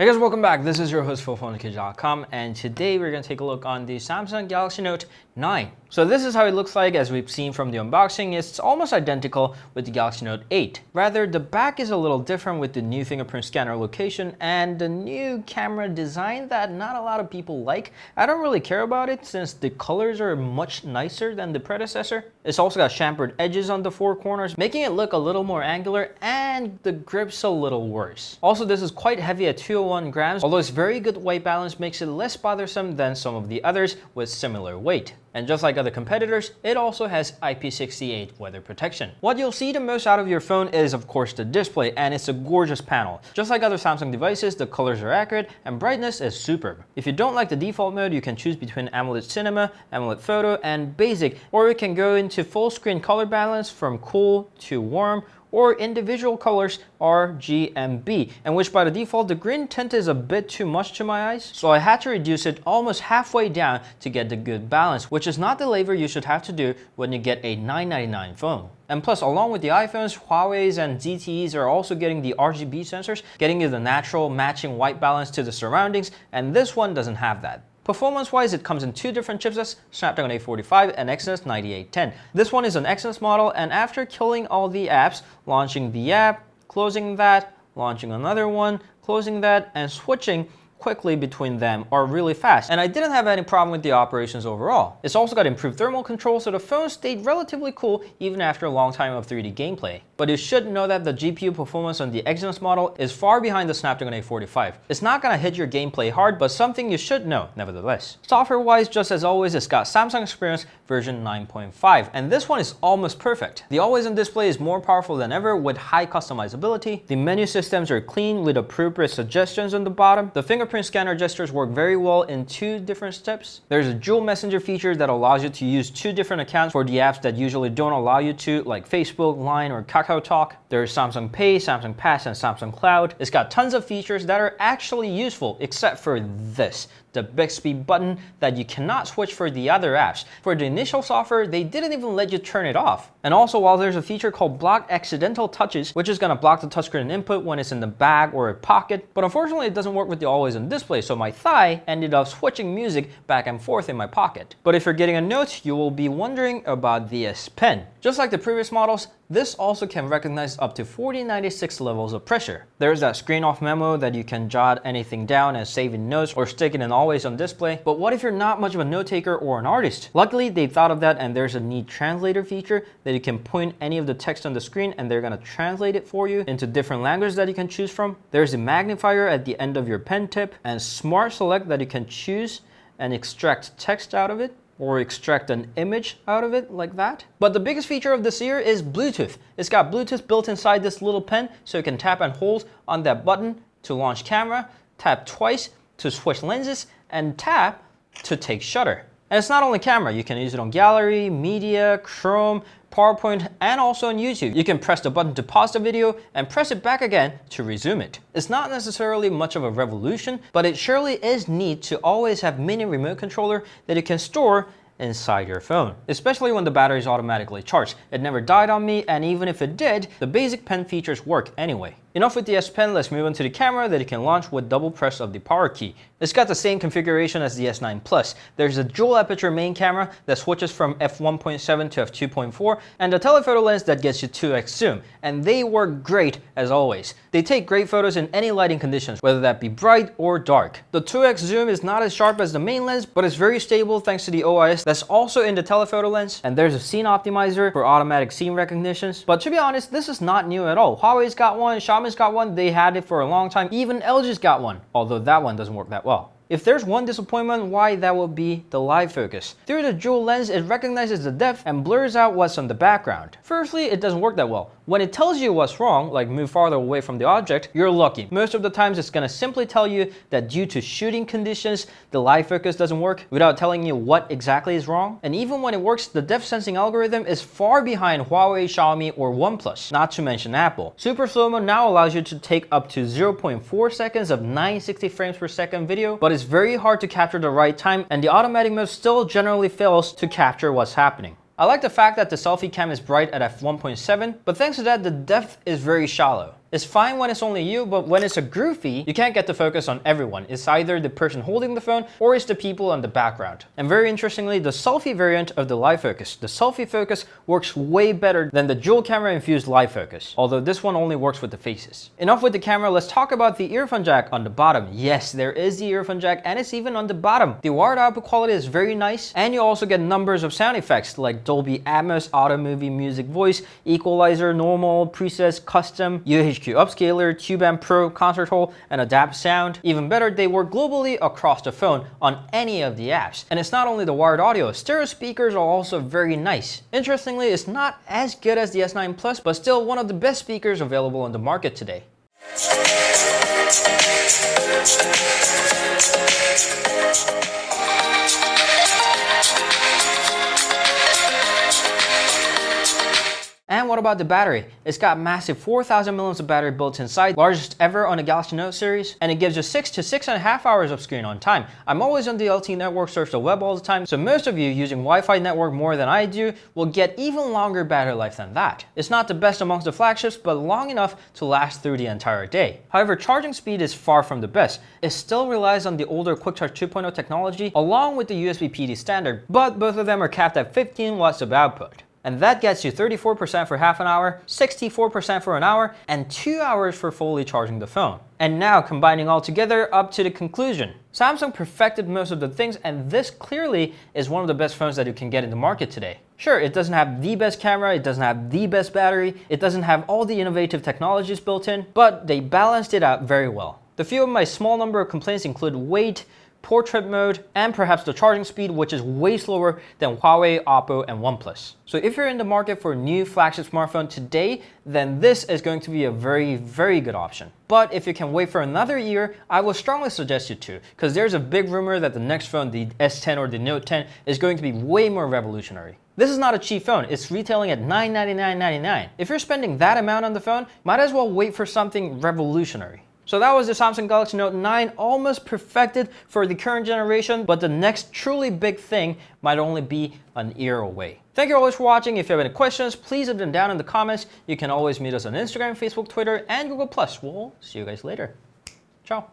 Hey guys, welcome back. This is your host Phil from underKG.com, and today we're going to take a look on the Samsung Galaxy Note 9. So this is how it looks like as we've seen from the unboxing. It's almost identical with the Galaxy Note 8. Rather, the back is a little different with the new fingerprint scanner location and the new camera design that not a lot of people like. I don't really care about it since the colors are much nicer than the predecessor. It's also got chamfered edges on the four corners, making it look a little more angular, and the grip's a little worse. Also, this is quite heavy at 201 grams, although its very good weight balance makes it less bothersome than some of the others with similar weight. And just like other competitors, it also has IP68 weather protection. What you'll see the most out of your phone is of course the display, and it's a gorgeous panel. Just like other Samsung devices, the colors are accurate and brightness is superb. If you don't like the default mode, you can choose between AMOLED Cinema, AMOLED Photo, and Basic, or you can go into full screen color balance from cool to warm, or individual colors RGB, and which by the default the green tint is a bit too much to my eyes, so I had to reduce it almost halfway down to get the good balance, which is not the labor you should have to do when you get a $999 phone. And plus, along with the iPhones, Huawei's and ZTE's are also getting the Rgb sensors, getting you the natural matching white balance to the surroundings, and this one doesn't have that. Performance-wise, it comes in two different chipsets, Snapdragon 845 and Exynos 9810. This one is an Exynos model, and after killing all the apps, launching the app, closing that, launching another one, closing that, and switching quickly between them are really fast, and I didn't have any problem with the operations overall. It's also got improved thermal control, so the phone stayed relatively cool even after a long time of 3D gameplay. But you should know that the GPU performance on the Exynos model is far behind the Snapdragon 845. It's not gonna hit your gameplay hard, but something you should know nevertheless. Software-wise, just as always, it's got Samsung Experience version 9.5, and this one is almost perfect. The always-on display is more powerful than ever with high customizability. The menu systems are clean with appropriate suggestions on the bottom. The fingerprint scanner gestures work very well in two different steps. There's a dual messenger feature that allows you to use two different accounts for the apps that usually don't allow you to, like Facebook, Line, or KakaoTalk. There's Samsung Pay, Samsung Pass, and Samsung Cloud. It's got tons of features that are actually useful, except for this, the Bixby button that you cannot switch for the other apps. For the initial software, they didn't even let you turn it off. And also, while there's a feature called Block Accidental Touches, which is gonna block the touchscreen input when it's in the bag or a pocket, but unfortunately it doesn't work with the always-on display, so my thigh ended up switching music back and forth in my pocket. But if you're getting a Note, you will be wondering about the S Pen. Just like the previous models, this also can recognize up to 4096 levels of pressure. There's that screen off memo that you can jot anything down and save in notes or stick it in always on display. But what if you're not much of a note taker or an artist? Luckily, they thought of that, and there's a neat translator feature that you can point any of the text on the screen and they're gonna translate it for you into different languages that you can choose from. There's a magnifier at the end of your pen tip and Smart Select that you can choose and extract text out of it, or extract an image out of it like that. But the biggest feature of this year is Bluetooth. It's got Bluetooth built inside this little pen, so you can tap and hold on that button to launch camera, tap twice to switch lenses, and tap to take shutter. And it's not only camera, you can use it on gallery, media, Chrome, PowerPoint, and also on YouTube. You can press the button to pause the video and press it back again to resume it. It's not necessarily much of a revolution, but it surely is neat to always have mini remote controller that you can store inside your phone, especially when the battery is automatically charged. It never died on me, and even if it did, the basic pen features work anyway. Enough with the S Pen, let's move on to the camera that you can launch with double press of the power key. It's got the same configuration as the S9 Plus. There's a dual aperture main camera that switches from f1.7 to f2.4, and a telephoto lens that gets you 2x zoom, and they work great as always. They take great photos in any lighting conditions, whether that be bright or dark. The 2x zoom is not as sharp as the main lens, but it's very stable thanks to the OIS that's also in the telephoto lens, and there's a scene optimizer for automatic scene recognitions. But to be honest, this is not new at all. Huawei's got one, Xiaomi's got one, they had it for a long time, even LG's got one, although that one doesn't work that well. If there's one disappointment, why, that would be the live focus. Through the dual lens, it recognizes the depth and blurs out what's on the background. Firstly, it doesn't work that well. When it tells you what's wrong, like move farther away from the object, you're lucky. Most of the times it's gonna simply tell you that due to shooting conditions, the live focus doesn't work without telling you what exactly is wrong. And even when it works, the depth sensing algorithm is far behind Huawei, Xiaomi, or OnePlus, not to mention Apple. Super Slow-Mo now allows you to take up to 0.4 seconds of 960 frames per second video, but it's very hard to capture the right time, and the automatic mode still generally fails to capture what's happening. I like the fact that the selfie cam is bright at f1.7, but thanks to that, the depth is very shallow. It's fine when it's only you, but when it's a groupie, you can't get the focus on everyone. It's either the person holding the phone or it's the people in the background. And very interestingly, the selfie variant of the live focus, the selfie focus, works way better than the dual camera infused live focus, although this one only works with the faces. Enough with the camera, let's talk about the earphone jack on the bottom. Yes, there is the earphone jack and it's even on the bottom. The wired output quality is very nice, and you also get numbers of sound effects like Dolby Atmos, Auto Movie Music Voice, Equalizer, Normal, Presets, Custom, UHQ Upscaler, Q-Band Pro, Concert Hall, and Adapt Sound. Even better, they work globally across the phone on any of the apps. And it's not only the wired audio, stereo speakers are also very nice. Interestingly, it's not as good as the S9 Plus, but still one of the best speakers available on the market today. And what about the battery? It's got massive 4000 mAh of battery built inside, largest ever on the Galaxy Note series, and it gives you 6 to 6.5 hours of screen on time. I'm always on the LTE network, surf the web all the time, so most of you using Wi-Fi network more than I do will get even longer battery life than that. It's not the best amongst the flagships, but long enough to last through the entire day. However, charging speed is far from the best. It still relies on the older Quick Charge 2.0 technology along with the USB PD standard, but both of them are capped at 15 watts of output. And that gets you 34% for half an hour, 64% for an hour, and 2 hours for fully charging the phone. And now, combining all together, up to the conclusion. Samsung perfected most of the things, and this clearly is one of the best phones that you can get in the market today. Sure, it doesn't have the best camera, it doesn't have the best battery, it doesn't have all the innovative technologies built in, but they balanced it out very well. The few of my small number of complaints include weight, portrait mode, and perhaps the charging speed, which is way slower than Huawei, Oppo, and OnePlus. So if you're in the market for a new flagship smartphone today, then this is going to be a very, very good option. But if you can wait for another year, I would strongly suggest you to, because there's a big rumor that the next phone, the S10 or the Note 10, is going to be way more revolutionary. This is not a cheap phone, it's retailing at $999.99. If you're spending that amount on the phone, might as well wait for something revolutionary. So that was the Samsung Galaxy Note 9, almost perfected for the current generation, but the next truly big thing might only be an year away. Thank you always for watching. If you have any questions, please leave them down in the comments. You can always meet us on Instagram, Facebook, Twitter, and Google+. We'll see you guys later. Ciao.